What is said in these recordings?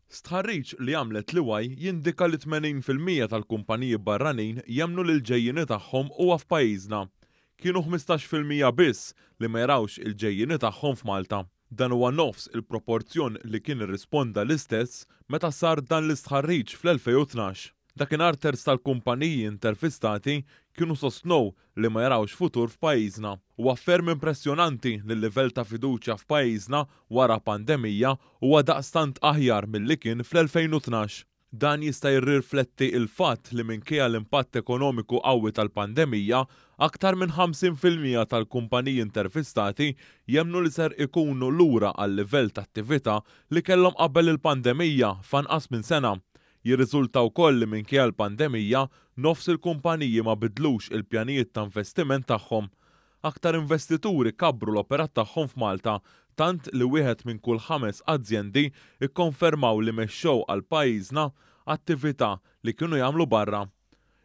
Stħarriġ li għamlet l-EY jindika li 80% tal-kumpaniji barranin jemnu li l-ġejjini tagħhom huwa f'pajjiżna. Kienu 15% biss li ma jarawx il-ġejjini tagħhom f'Malta. Dan huwa nofs il-proporzjon li kien irrisponda l-istess meta sar dan l-istħarriġ fl-2012. Dakinhar terz tal-kumpaniji intervistati kienu sostnow li ma jarawx futur f'pajjiżna. Huwa ferm impressjonanti li l-livell ta' fiduċja f'pajjiżna wara pandemija huwa daqstant aħjar milli kien fl-2012. Dan jista' jirrifletti il-fatt li minkejja l-impatt ekonomiku qawwi tal-pandemija, aktar minn 50% tal-kumpaniji intervistati jemmnu li ser ikunu lura għal livell ta' attività li kellhom qabel il-pandemija f'anqas minn sena. Jirriżulta wkoll li minkejja l-pandemija nofs il-kumpaniji ma bidlux il-pjanijiet ta' investiment tagħhom. Aktar investituri kabbru l-operat tagħhom f'Malta, tant li wieħed minn kull 5 azjendi ikkonfermaw li mexxew għal pajjiżna attività li kienu jagħmlu barra.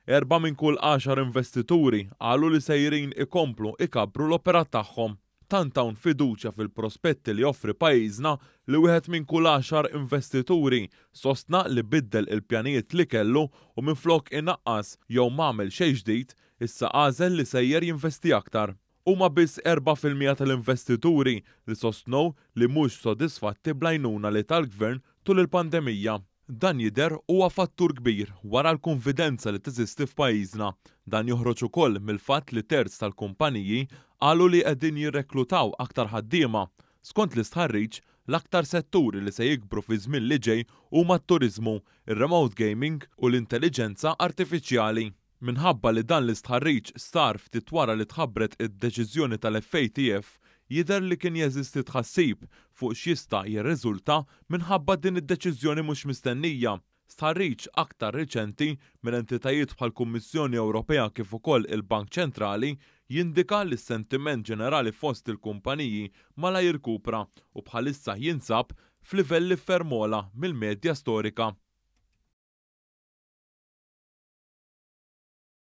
4 minn kull 10 investituri qalu li sejrin ikomplu ikabbru l-operat tagħhom. Tant hawn fiduċja fil-prospetti li joffri pajjiżna li wieħed minn kull 10 investituri sostna li biddel il-pjanijiet li kellu u minflok inaqqas jew m'għamel xejn ġdid, issa għażel li sejjer jinvesti aktar. Huma biss 4% tal-investituri li sostnew li mhux sodisfatti bl-għajnuna li tal-Gvern tul il-pandemija. Dan jidher huwa fattur kbir wara l-konfidenza li teżisti f'pajjiżna. Dan joħroġ ukoll mill-fatt li terz tal-kumpaniji qalu li qegħdin jirreklutaw aktar ħaddiema. Skont l-istħarriġ, l-aktar setturi li se jikbru fi żmien li ġej huma t-turiżmu, ir-remote gaming u l-intelligenza artifiċjali. Minħabba li dan l-istħarriġ sar ftit wara li tħabbret id-deċiżjoni tal-FATF, jidher li kien jeżisti tħassib fuq x'jista' jirriżulta minħabba din id-deċiżjoni mhux mistennija. Stħarriġ aktar riċenti minn entitajiet bħall-Kummissjoni Ewropea kif ukoll il-Bank Ċentrali jindika li s-sentiment ġenerali fost il-kumpaniji mala jirkupra u bħalissa jinsab f'livelli ferm ogħla mill-medja storika.